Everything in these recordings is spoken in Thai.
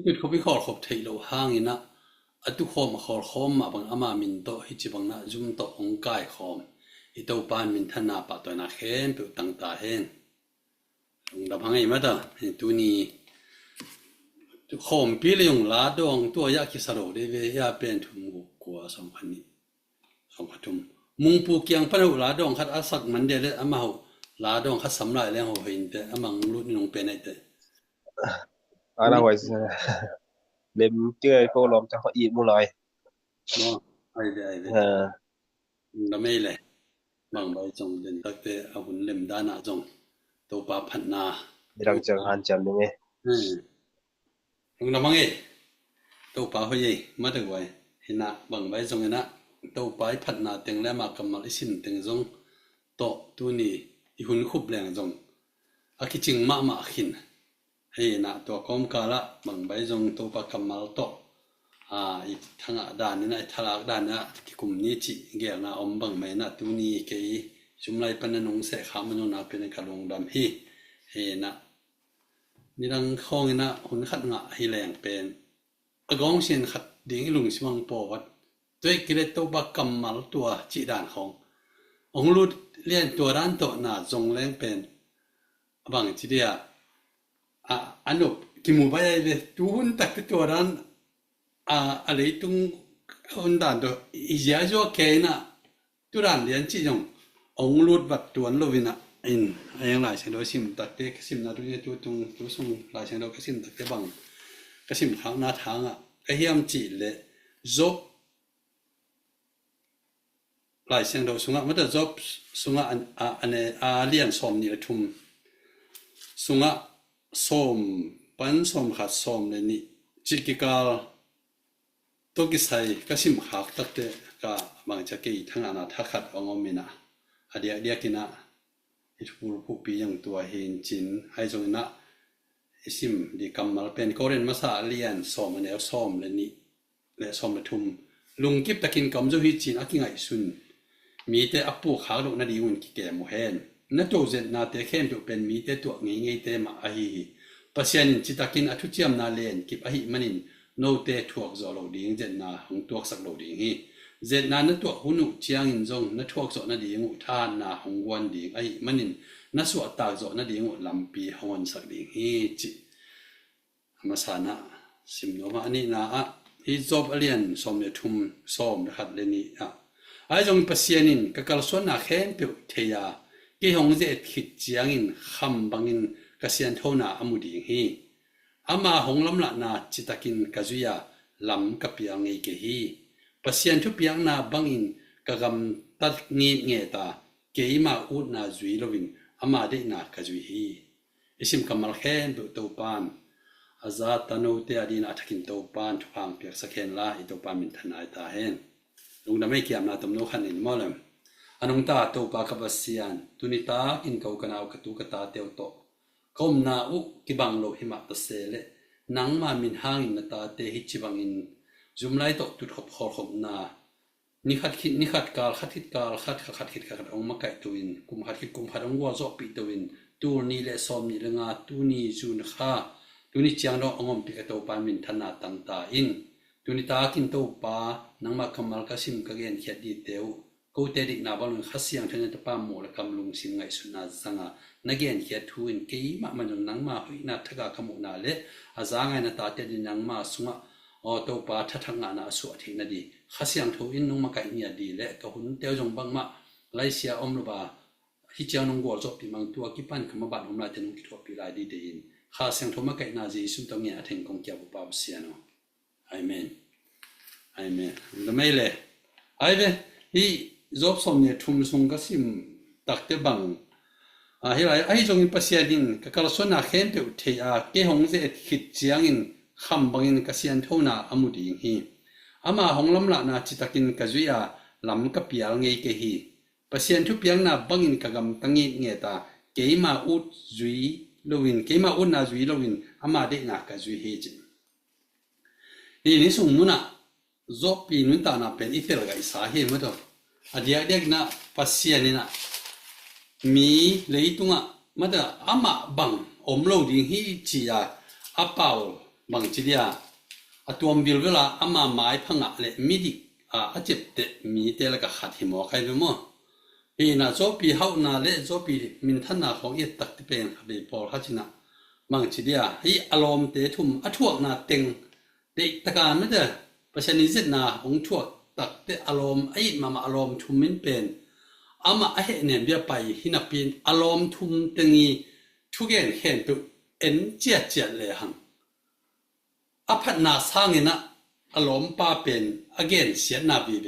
จุดเขาไปขอขบเทโลห้างนะอัตุขอมาขอขอมาบังอามามินโตฮิจิบังนะจุมโตองกายขอมอิโตปานมินทนาปะตัวนาเข็นเปิดตั้งตาเห็นลงดับหังไงมาตาตัวนี้ขอมปีเลยงลาดองตัวยาคิสโรเดเวียเป็นถุงกัว2,000นี้2,000ถุงมุงปูเกียงพระลาดองคัดอาศักมันเดลอามาลาดองคัดสำลายแล้วเห็นแต่อามังรุดนี่ลงเป็นไอเตAna hoài Lem chơi cô lom cho họ im mu lòi nó ai đây nó mê lệ bằng bài trong đến tất tế à hun lem đa nạ trong tàu ba phật na đang chẳng han chăm đúng không làm nghe tàu ba hơi gì mất được vậy hiện nạ bằng bài trong này tàu ba phật na tiếng lẽ mà cầm mal xin tiếng trong tổ tu ni hun khúc leng trong à cái chừng mà khinh hay naตัวกอมกาละบางใบจงตัวปากกัมมัลโตอีทางด้านนี้นะทลากด้านนะที่กลุ่มนี้จิเกี่ยวนะอมบางไม่นะตัวนี้เกี่ยจุ่มไล่ปนนงเสกขามันนะเป็นการลงดำฮีเฮนะนี่ดังข้องนะหุ่นขัดงะให้แรงเป็นกองเสียนขัดดิ่งลุงสิมังปอวัดตัวกิเลสตัวปากกัมมัลตัวจิด้านขององลุดเลี้ยนตัวด้านโตนะจงแรงเป็นบางทีเดียอันนู้กิมูไปเลยทุกคนตักตัวนั้นอะไรตุงคนด่านตัวอีเจ้าจ่อแค่น่ะตัวนั้นเรียนจีจงองลุดบัดตัวนั้นวินะยังหลายเช่นเราสิมตักเตะสิมนาตัวนี้ตัวตรงตัวส่งหลายเช่นเราก็สิมตักเตะบังก็สิมทางหน้าทางก็เฮียมจีเลยจบหลายเช่นเราส่งมันจะจบส่งอันนี้เรียนสอมนี่ละทุ่มส่งส้มปันส้มขัดส้มเลยนี่จิกิกาลตัวกิสัยก็สิมหักตัดเตะก็บางจะกี่ทั้งอนาทักขัดองมินะเดียกินะอิทุผู้ปีอย่างตัวเห็นจินให้จงนะสิมดีกำมาเป็นก็เรียนมาสาเรียนส้มแล้วส้มเลยนี่และส้มละทุ่มลุงกิบตะกินกำจะหิจินอากิไงสุนมีแต่อปูขาลูกนาดีอุ่นกิแก่โมเฮนนั่นตัวเจนนาเตะเข้มตัวเป็นมีแต่ตัวงี้เตะมาอาฮีปัศยานินจิตากินอทุจิมนาเลนกิบอาฮีมันินโนเตถวกจอโลดิ้งเจนนาหงตัวสักโลดิ้งฮีเจนนานั่นตัวหุนุเจียงอินจงนั่นถวกจอนาดิ้งอุทานนาหงวันดิ้งอาฮีมันินนั่นสวดตาจอนาดิ้งอุลำปีหงวันสักดิ้งฮีจิมาสานะสิมโนมาอันนี้นะฮีจบเรียนสมเด็จทุ่มสมนะครับเลนี่ไอ้จงปัศยานินก็กลส่วนนาเข้มเปียวเทียกี่หงเจตขิดเจียงอินคำบังอินกษียณเท่านาอมุดีฮีอามาหงลำละนาจิตากินกจุยาลำกับยังไงเกฮีปัศยาทุบยังนาบังอินกกำตัดงีเงตาเกยมาอุดนาจุยลวินอามาเดนากจุยฮีอิสิมกำมัลเข็นบุตรปานอาซาตโนเตอดีนาทักินตัวปานทุกพังเปียกสักเห็นละอิตัวปานมินทนายตาเห็นลุงดำไม่เกี่ยมนาตมโนขันอินมอลมอันงตาตัวปากบัสยานตุนิตาอินเขากันเอากตุกตาเตียวโตคมนาอุกิบังโลหิมาตเสเลนังมามินหางอินตาเตหิจิบังอินจุมไลโตตุดขบขอขบนานิขัดกาลขัดคิดกาลขัดคิดขัดองมาไก่ตัวอินกุมขัดคิดกุมขัดองวัวจอบปีตัวอินตูนี่เลสอมนี่ละงาตูนี่จูนข้าตูนี่เจียงโนองมปิกตัวปานมินธนาตังตาอินตูนี่ตากินตัวปานังมาคำมัลกสิมกะเกนเขียดดีเตวกูเตดินาบอลขัดเสียงเท่านั้นแต่ป้าโมและกำลุงสิงไงสุนาสังนักเรียนเขียนทุนกี่มันจงนังมาหุยนาทักกะมุนาเลอาจารย์ไงนาตาเตดินังมาสุงะตัวป้าทักงานาสวดที่นาดีขัดเสียงทุนนุ่งมาไก่เนี่ยดีและก็หุ่นเตียวจงบังมาไลเซียอมลูบาฮิเจ้านุ่งกัวจบปีมังตัวกิปันขมาบัดอมลายเตนุ่งกิทวปีลายดีเดินขัดเสียงทุนมาไก่นาจีสุดตรงเนี้ยถึงกงเกี่ยวกับป้าเสียโนอาเมนอาเมนแล้วไม่เลยไอ้เว้ฮีจบสมเนี่ยทุ่มส่งก็สิมตักเตบังเฮ้ยไอ้จงอินปัศยาดินก็กลส่วนนาเข้มเปียวเทียเกี่ยหงเจตขิดเจียงอินคำบังอินกษียณเท่านาอมุดีฮีอามาหงลำละนาจิตากินกจุยาลำกับเปียงไงเกฮีปัศยาทุบยังนาบังอินกกำตั้งเงตาเกี่ยมาอุดจุยโลวินเกี่ยมาอุดนาจุยโลวินอามาเดนากจุยฮีจินี่สมมุนะจบปีนุนตานาเป็นอิเทลกาอิสาเฮมั้งตัวอาเดียกนะปัศยานินะมีเลยตุงะมาเดอามาบังอมโลดิ้งฮีจียาอาเปา บางจิเดียตัวมบิลเวลาอามาหมายพังะเลมิดิอาเจ็บเตมีเตละก็ขัดหิมอใครไปมั้งเฮน่ะโจปีเฮานาเลโจปีมินทันนาของเอตักที่เป็นขับไปพอลฮัจินะบางจิเดียฮีอารมณ์เตทุมอทวกนาเต็งเตตะการไม่เด้อประชานิสิตนาของทวกตักเตอารมณ์ไอ้มาอารมณ์ทุมมินเป็นอามาไอ้เนี่ยเบียไปหินับเป็นอารมณ์ทุมตึงนี้ทุกอย่างเห็นตัวเอ็นเจียเลยหังอภัทนาสร้างนะอารมณ์ป้าเป็นagain เสียนาบีเบ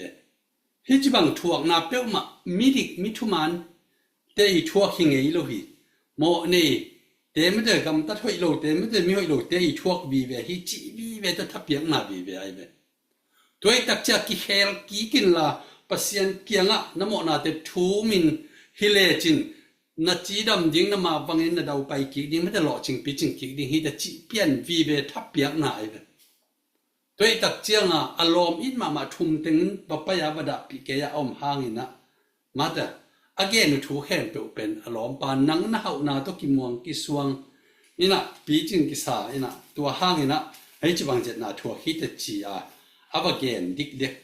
ฮิจิบังทวกนาเปียวมามิดิกมิทุมันเตอีทวกหิงเอโลฮีโมนี่เตไม่ได้กำตัดห้อยโลเตไม่ได้มีห้อยโลเตอีทวกบีเบฮิจิบีเบตัวทับเปียงนาบีเบไอเบตัวไอ้ตักจากกิเฮลกิกินละปัสยันเกียงะน้ำโมนาเตทูมินฮิเลจินนาจีดำดิ้งน้ำมาบังเอิญนาดาวไปกิดิ้งไม่ได้หล่อจิงปีจิงกิดิ้งฮิตาจิเปียนบีเบทับเปียงนาไอเบตัวไอ้ตักเจียงอารมณ์อินมาทุ่มถึงปปายาบดาปีเกียอมหางินะมาแต่again ถูกแห่งเป็นอารมณ์ปานังนาหานาตกิมวงกิสวงนี่นะปีจิงกิสานี่นะตัวหางินะให้จิบังเจ็ดนาทัวฮิตจีagain ดิกเด็ก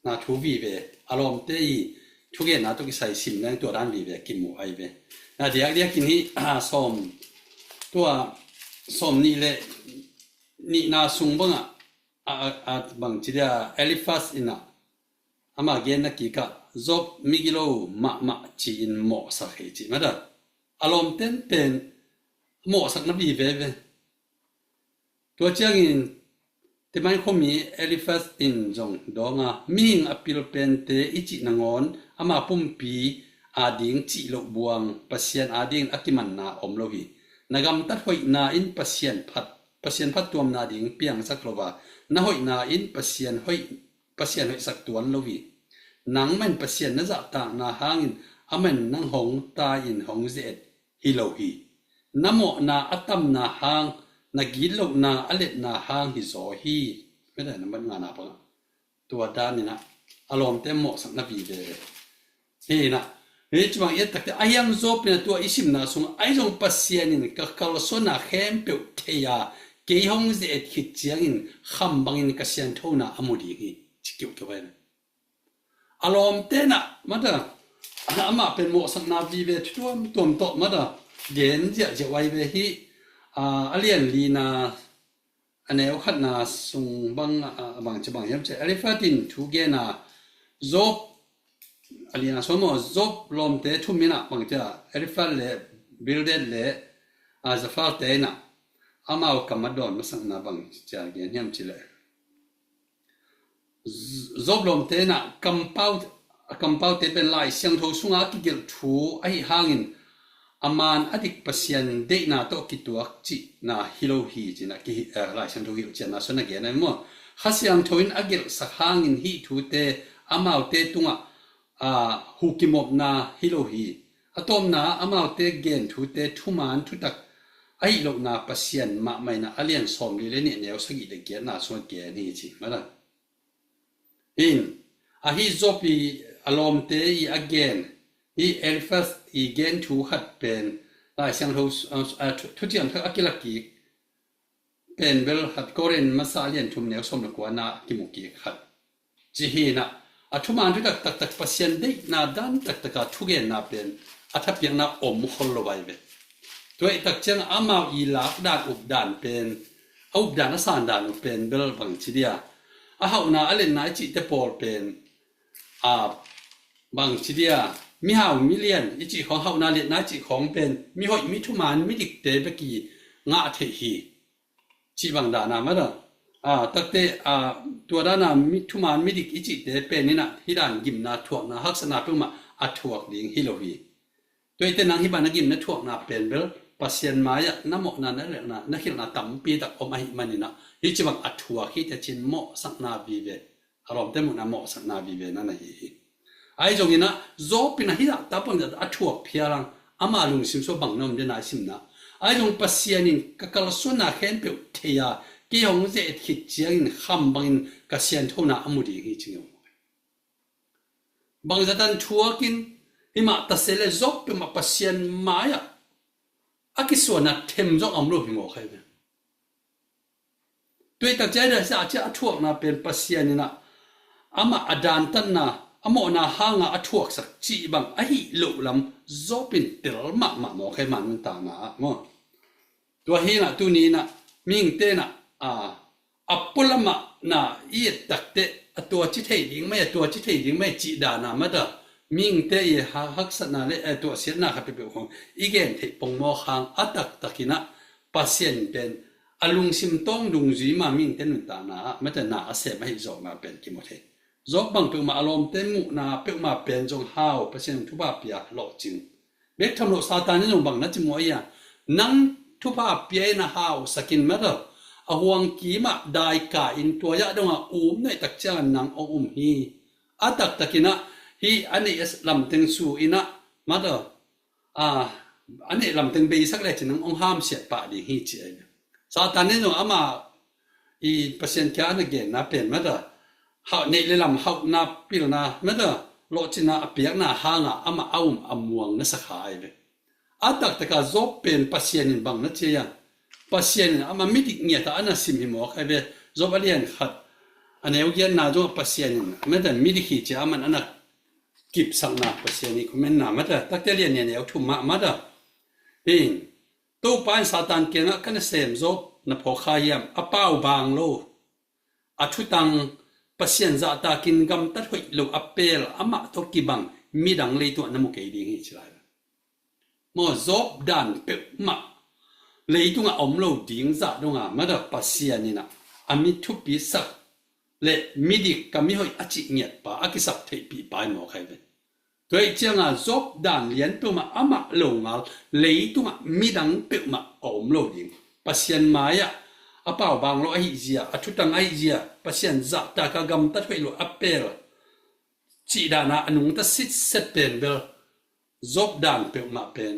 นาทูวีเบอารมณ์เตยทุกอย่างนาตกิใส่สิมในตัวด้านวีเบกิมูไอเบนาเดียกกินนี้ส้มตัวส้มนี่แหละนี่นาสุงบังบังจิเดียเอลิฟัสอินะอามาเกนนักกิกะจบมิกิโลมาจีนหมอสักเหตุมาดะอารมณ์เต้นหมอสักนับบีเบตัวเจ้าอินที่มันคงมีเอลิฟัสอินจงดองมิงอพิลเป็นเตอิจินงอนอามาปุ่มปีอาดิงจิโลบวงปัสยันอาดิงอากิมันนาอมโลหินากำตัดหอยนาอินปัสยันพัดตัวนาดิงเปียงสักโลวานาหอยนาอินปัสยันหอยสักตัวโลหินังมันปัสยันนาจัตตานาหางินอามันนังหงตาอินหงเจดฮิโลหินาโมนาอัตมนาหางนากิโลนาอเลนาหางฮิโซฮีไม่ได้นะมันงานาปะตัวด้านนี่นะอารมณ์เต็มหมดสักนาบีเลยเฮ้นะเฮ้จังหวะเอ็ดตักแต่ไอ้ยังโจเป็นตัวอิสิมนาสงไอ้จงปัสยันนี่ก็เขาสนาเข้มเปียวเทียเกี่ยงเจดคิดเจียงอินคำบังอินกัสยันทูนาอมุดีฮีจิเกี่ยวกับอะไรอารมณ์เต้นมาด้อามาเป็นหมดสักนาบีเบตัวมโตมาด้เย็นจะไว้เบฮีอเลียนลีนาอันนี้ขัดนาส่งบางจะบางย้ำเจอลิฟาตินทุกเกนาจบอเลียนสมมติจบลมเตะทุ่มมินะบางจะอลิฟาเล่บิลเดเล่จะฟ้าเตนะอามาเอากำมัดโดนมาสักนาบางจะเย็นย้ำเจเลยจบลมเตนะกำเป้าเตเป็นลายเสียงโทสุงอากิเกลทูไอหางินอามันอดีตปัสยันเดนาโตกิตัวจินาฮิโลฮีจินะกิลายเสียงโทฮิจินะส่วนนักเรียนมั่วข้าเสียงโทอินอเกลสักหางินฮิทูเตอามาเตตุงฮุกิมอบนาฮิโลฮีอะตอมนาอามาเตเกนทูเตทุมันทุตักไอโลนาปัสยันมาไม่นาอเลียนสอมลีเลนี่เนี่ยสกิเดเกียนาส่วนเกียนี่จิมาละอินฮิโซปีอารมณ์เตอี again อีเอลฟัสอีเกนทูขัดเป็นลายเสียงทุกอย่างทั้งอักิลักีเป็นเวลหัดโกเรนมาซาเลียนทุมเนียวสมนกว่านากิมุกีขัดจีฮีนะทุมันทุกตักปัสยันได้นาดันตักทุกอย่างนาเป็นทับยังนาอมคนละไว้เบตัวตักเจ้าอามาอีลักดานอุบดานเป็นอุบดานสานดานเป็นเบลบางทีเดียอาหานาอเลนนายจิตเตปอลเป็นบางทีเดียมีหามิเลียนอิจิของหานาเลนนายจิของเป็นมีหอยมิทุมานมิดิกเตปกีงาเทฮีจีบางดานามาดตักเตตัวด้านามิทุมานมิดิกอิจิเตเป็นนี่นะฮิดานกิมนาถ่วงนาฮักษณะเพิ่งมาถ่วงดิ่งฮิโลวีตัวเตนังฮิบานากิมนาถ่วงนาเป็นเบลปัสยันมายะน้ำหมกนั่นแหละนะนักขิลนาตั้มปีตักอมไอมันนี่นะฮิจิบังถ่วงฮิตจินหมอสักนาบีเบอารมณ์เต็มหน้าหมอสักนาบีเบนั่นนะฮีไอ้จงนี้นะโจปินะฮิดาตาปังจะถ่วงเพียรังอามาลุงสิมโซบังน้ำเดนาสิมนะไอ้จงปัสยันินกักลสุนาเข็นเปียวเทียกี่หงเจตคิดเจียงคำบังกัสยันทุนาอมุดีฮิจิงบางจะตันทัวกินฮิมาตัดเสลโจปิมาปัสยันมายะอากิส่วนนั้นเทมจงอมรูหิงโอใครเนี่ย ด้วยตักใจได้จะจะทวกนะเป็นปัสเซียนี่นะอามาอดานตันนะอโมนาหางอทวกสักจีบังไอลุลำโซปินเตลมะโมใครมันตานะโมตัวฮีนะตัวนี้นะมิงเตนะอัปปุลมะนะอีตักเตตัวจิตเฮยิงไม่ตัวจิตเฮยิงไม่จีดานะมาดะมิงเตยฮักษณะเลตัวเสียนะครับไปเป็นของอีเกนเทปงโมหางอัตักตักินะปัสเซียนเป็นอลุงซิมตองดุงจีมามิงเตนุตานะไม่แต่นาเสไม่จบมาเป็นกิโมเทจบบังเป็นมาอารมณ์เต็มมุนาเป็นมาเป็นจงฮาวเปอร์เซ็นต์ทุบาปียหลอกจริงเบ็กทำโลซาตานนี่จงบังนั่นจิมวยนั่งทุบาปียนะฮาวสกินมาเถอะอหวงกีมาได้กาอินตัวยะดงในตักจานนังฮีอัตักตักินะฮีอันนี้ลำตึงสูอินะมาเถอะอันนี้ลำตึงเบย์สักเล็กนังห้ามเสียปะดีฮีเจซาตานนี่จงอามาอีเปอร์เซ็นต์แค่อันเกนนะเป็นมาเถอะเขาในเรื่องเขาหน้าพิลนาไม่ได้โลจินาเปียกหน้าหางอามาเอาอมวงนั่นสักหายไปอัตักตะการจบเป็นปัสเซียนบังนั่นเชียงปัสเซียนอามาไม่ติดเงียแต่อันนั้นสิมิหมอกไอ้เบจบอะไรอย่างขัดอันนี้เอาเกี่ยน่าจงปัสเซียนไม่ได้ไม่ได้ขีดเจ้ามันอันนั้นกิบสังนาปัสเซียนนี่คุณแม่น่าไม่ได้ตักเตเรียนเนี่ยเอาทุ่มมาไม่ได้เองตู้ปานซาตานเกี่ยงกันเสมจบนับพอขายมอป้าบางโลอัชุตังปัสเซียนจะตากินกำตัดหุ่ยลูอัปเปลอามาทกิบังมีดังเลยตัวน้ำมุกเอดีงี้ใช่ไหมมอจบดันเปิดมาเลยตัวอมโลดิ้งจะตรงมาดปัสเซียนนี่นะอามิทุบปีสักและมีดิกำมีหุ่ยอจิเงียบปะอากิสักเทปีไปหมอใครเป็นตัวเจ้าจบดันเลี้ยนตัวมาอามาลงมาเลยตัวมีดังเปิดมาอมโลดิ้งปัสเซียนมาอะอาเป่าบางโลไอเจียอาชุตังไอเจียปัสเซียนจะตากากำตัดไปโลอัปเปลจีดานาอนุงตัดสิทธิ์เสเป็นเบลจบดันเปิดมาเป็น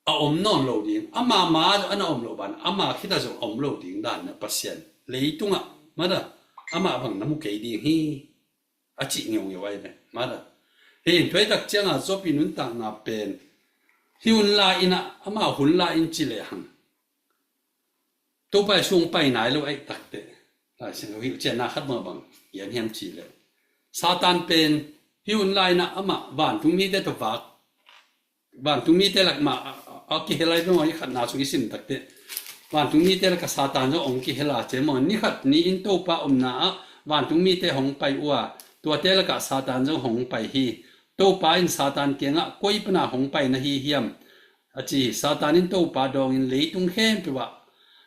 อมนอนโลดิ้งอามาอันอมโลบันอามาคิดว่าจะอมโลดิ้งดันนะปัสเซียนเลยตุงะมาดะอามาบังน้ำมุกเอดีฮีอาจิงยงไว้เนี่ยมาดะเห็นด้วยตักเจ้าจบปีนุนต่างนาเป็นฮิวลาอินะอามาหุนลาอินจิเลหังตัวไปช่วงไปไหนแล้วไอ้ตักเตะสิ่งที่เจนาขัดมาบังยันเฮียมจีเลยซาตานเป็นฮิวไลนะอามาบ้านตรงนี้ได้ตัวฟักบ้านตรงนี้ได้หลักมาเอากิเฮลัยเป็นว่าขัดนาสุกิสินตักเตะบ้านตรงนี้ได้หลักซาตานจะองกิเฮลาเจมอนนี่ขัดนี่อินตัวป้านาบ้านตรงนี้ได้หงไปอัวตัวได้หลักซาตานจะหงไปฮีตัวป้าอินซาตานเกียงะก้อยปนาหงไปนะฮีเฮียมอาจีซาตานินตัวป้าดองอินเลยตรงเข้มไปว่า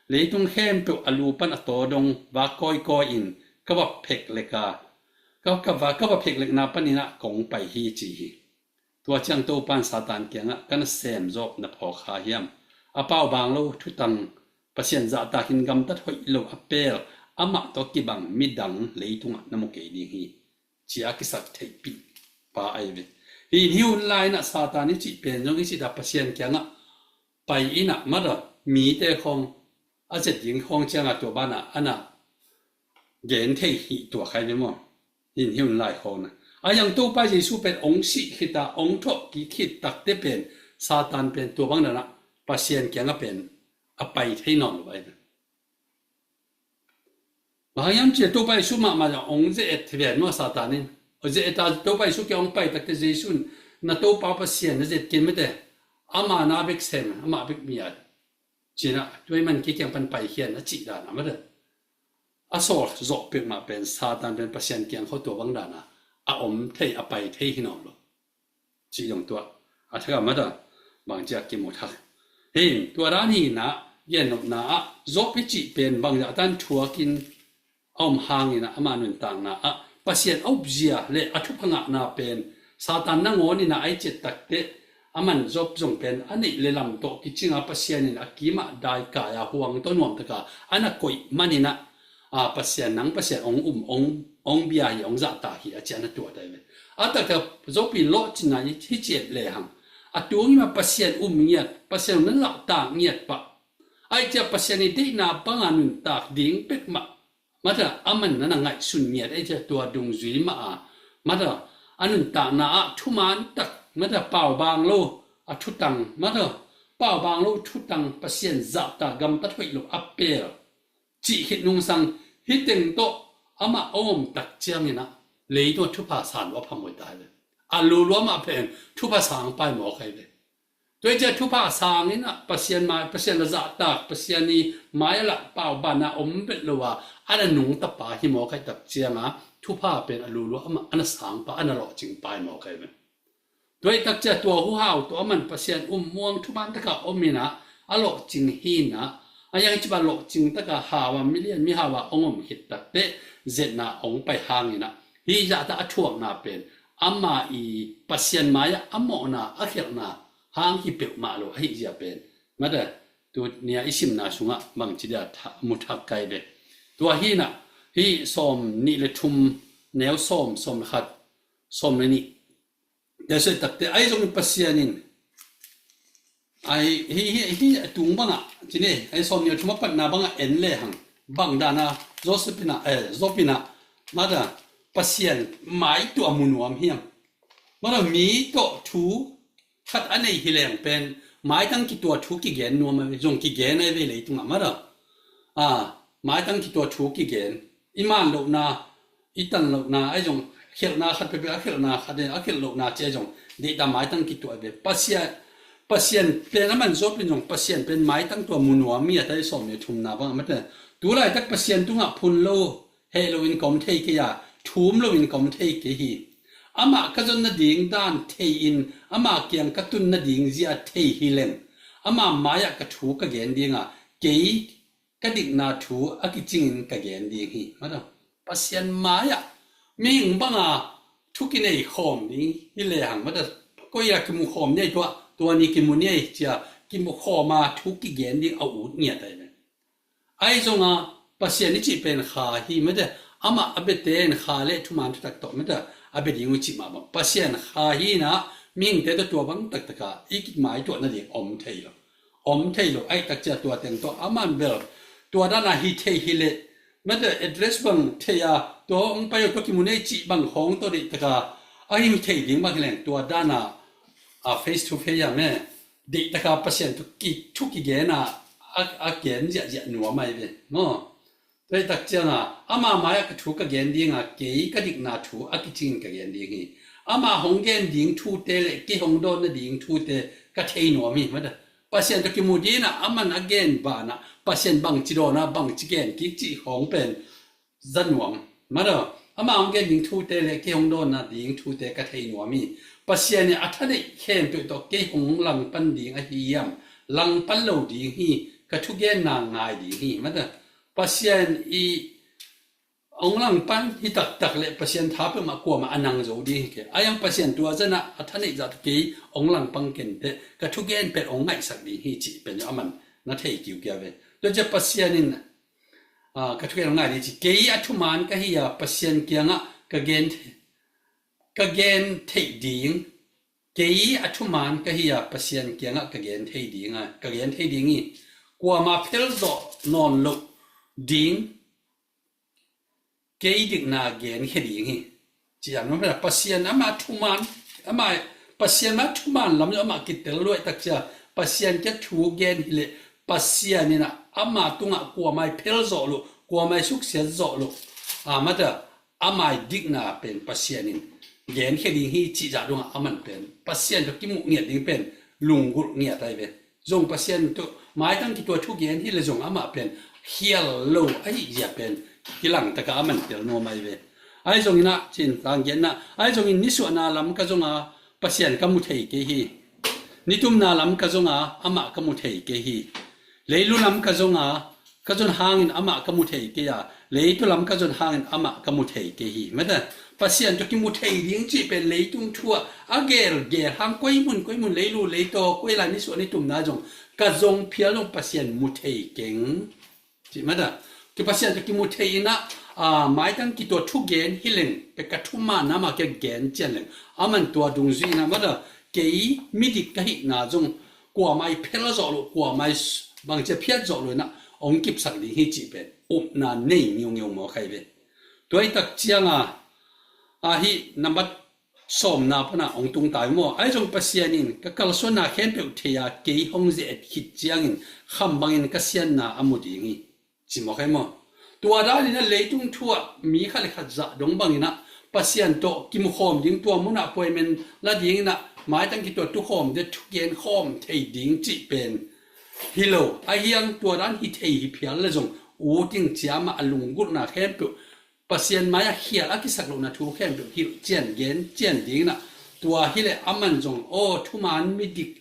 เลยตุงเข้มตัวอลูปันอตอดงว่าก้อยอินก็ว่าเพกเล็กก็ว่าเพกเล็กนาปันนี่นะกงไปฮีจีตัวเชียงตัวปันซาตานเกียงกันเสมจบนับพอขาเฮียมอาเป้าบางโลทุตังปัสเซียนจะตากินกำตัดหอยโลอัปเปลอามาตอกิบังมิดังเลยตุงน้ำมุกเอดีฮีจีอากิสักเทปีป้าไอเวฮิวไลนะซาตานนี่จีเป็นจงอิสิดาปัสเซียนเกียงไปอินะมาดมีแต่ของอาจจะยิงของเจ้าตัวบ้านอันน่ะเย็นเที่ตัวใครไม่มั่งยินหิวไล่คนนะอย่างตัวไปยิสูเป็นองค์สิขิตาองค์ทบกิขิตตักเตเป็นซาตานเป็นตัวบ้างนั่นนะปัสเซียนเกี่ยงเป็นไปที่นอนไว้นะบางอย่างเจ้าตัวไปสูมาจากองค์เจตที่เป็นว่าซาตานี่เจตตัวไปสูเกี่ยงไปตักเตเจสุนนั่นตัวป้าปัสเซียนเจตกินไม่ได้อามานาเบกเซมอามาเบกมีอะไรจีน่ะด้วยมันคิดยังเป็นไปเขียนนะจีดานะไม่ได้อาโซลจบเป็นมาเป็นซาตานเป็นปัสเซียนเกียงเขาตัวบังดานะอมเทอไปเทหินอมloจียงตัวถ้าก็ไม่ได้บางจากกิโมทักเห็นตัวร้านนี้นะเย็นออกนะจบไปจีเป็นบางจากตันทัวกินอมหางนี่นะมาหนุนต่างนะปัสเซียนเอาเบียเละทุกพังนะเป็นซาตานนั่งโง่นี่นะไอเจ็ดตักเตะมันจบจงเป็นอันนี้เลลำโตกิจิงปัสเซียนนี่นะกิมาได้กายห่วงต้นวมตะกาอันนั้นกุยมันนี่นะปัสเซียนนังปัสเซียนองเบียองจะตาหีอาจารย์ตัวได้เลยแต่ก็จบปีโลจินาที่เจ็ดเลยหังตัวนี้มาปัสเซียนเงียบปัสเซียนนั้นหลับตาเงียบปะไอ้เจ้าปัสเซียนที่นาปังอันตากดิ้งเป็ดมาเถอะมันนั่นไงสุนเงียบไอ้เจ้าตัวดงจุยมาเถอะอันนั้นตาหน้าทุมันตักมาเถอะเป่าบางโลทุตังมาเถอะเป่าบางโลทุตังปัสเซียนจับตากำตัดไว้โลอัปเปลจีหิดนุ่งสัง hi teng to ama om tak chiang ina lei to thu pa san wa phamoi tai le alu lo ma phen thu pa sang pai mo khai le toi je thu pa sang ina pasien la za ta pasien ni mai la pa ba na om bet lo wa ana nung ta pa hi mo khai tak chiang a thu pa pen alu lo ama ana sang pa ana lo ching pai mo khai me toi tak che to hu hau to man pasien muang thu man ta ka omina alo ching hi na ayang chiba lo ching ta ka hawa million mi hawa ongom hit tak te zetna ong pai hangina hi ja ta athuak na pen amma i pasien maya ammo na akhir na hang hi pe ma lo hi ja pen mada tu nia isim na sunga mang chi da muthak kai de tu hi na hi som ni le thum neo som khat som le ni da se tak te ai jong pasianin ai hi tung banga chine ai som ni thuma pat na banga en le hang bang dana Zopina mada pasien mai tu amunuam hiam mada mi to thu khat anei hileng pen mai tang ki to thu ki gen no ma jong ki gen ai ve le tunga mada mai tang ki to thu ki gen iman lo na itan lo na ai jong khel na khat pe khel na khat de akhel lo na che jong de ta mai tang ki to be pasien pen man zop pen jong pasien pen mai tang to amunuam mi atai som me thum na bang mata tu lai tak pasien tunga phun lo Halloween kom thei ke ya thum lo in kom thei ke hi ama ka jon na ding dan thei in ama kyang ka tun na ding zia thei hi len ama maya ka thu ka gen dinga ke ka dik na thu akiching ka gen ding hi mada pasien maya ming banga thuki nei khom ni hi le hang mada ko ya ki mu khom nei to ni ki mu nei chia ki mu khoma thu ki gen ding au ut nia dai ai zonga pasien ni chi pen kha hi mede ama abeten kha le thuman tak to mede abedi ngu chi ma pasien kha hi na ming te to bang tak taka ikit mai to na ding om thei lo ai tak cha to teng to aman bel to da na hi thei hi le mede address bang theya to ong pa yo to ki mu nei chi bang hong to ri taka ai mi thei ding bang leng to da na face to face ya me de taka pasien to ki thu ki ge na again ja nuwa mai ve no dai tak changa ama maya ka thu ka gen dinga ke ka dik na thu akiching ka gen ding hi ama honggen ding thu te le ki hongdon na ding thu te ka thei no mi ma da pasien to ki mu dina aman again ba na pasien bang chi do na bang chi gen ki chi hong pen zanwang ma da ama honggen ding thu te le ki hongdon na ding thu te ka thei no mi pasien ni athane khem to ke hong lang pan ding a hiam lang pan lo ding hi ka thu gen na ngai ding hi ma da pasien i ong lang pan hi tak le pasien tha pe ma ko ma anang zo di ke ayang pasien tua jana athane jat ke ong lang pang ken te ka thu gen pe ong ngai sak di hi chi pe aman na thei kiu kya ve to je pasien in ka thu gen ngai di chi ke athu man ka hi ya pasien kyanga ka gen thei ding ke athu man ka hi ya pasien kyanga ka gen thei ding ka gen thei ding hi kwa ma phel zo non lo ding ke dik na gen heding hi chi an no pasien ama thuman ama pasien ma thuman lam ama kitel loi tak cha pasien ke thu gen hile pasien ni na ama tunga kwa mai phel zo lo kwa mai suk se zo lo amata ama dik na pen pasien in gen heding hi chi ja dong aman pen pasien to ki mu nge ding pen lungul nge tai ve zong pasien to mai tang ki to thu gen hi le zong ama pen hial lo ai ya pen kilang ta ka man tel no mai ve ai zong ina chin tang gen na ai zong in nisu na lam ka zonga pasien ka mu thei ke hi nitum na lam ka zonga ama ka mu thei ke hi leilu lam ka zonga ka zon hangin ama ka mu thei ke ya leitu lam ka zon hangin ama ka mu thei ke hi mata pasien to ki mu thei ding chi pen leitung thua agel ge hang koi mun leilu leito koi la nisu ni tum na jong ka zong phialong pasien mu thei keng chi mada ki pasien to ki mu thei na mai tang ki to thu gen hileng pe ka thuma na ma ke gen chen aman to dung zi na mada ke midik ka hi na jong kwa mai phela zo lo kwa mai bang che phiat zo lo na ong kip sak li hi chi pen up na nei nyong mo khai ve toi tak chianga hi number som na phana ong tung tai mo ai jong pasien in ka kal so na khen pe thea ke hong je hit chiang in kham bangin ka sian na amudi ngi chi mo khai mo ตัวด้านนี้นะเลยตุ้งทั่วมีข้าเลยขัดจะดงบังนะปัสยันโตกิมโคมยิงตัวมุนะป่วยมันละยิงนะหมายตั้งกี่ตัวทุกโคมเด็ดทุกเย็นโคมเทดิงจิเป็นฮิโลไอยังตัวด้านฮิเทฮิเพียลเลยจงอูติงเจียมาอลุงกุนะเข้มปุปัสยันมาอยากเขียนอากิสักโลนะทุกเข้มปุฮิเจียนเย็นเจียนดิงนะตัวฮิเลอามันจงโอทุมันมิดิก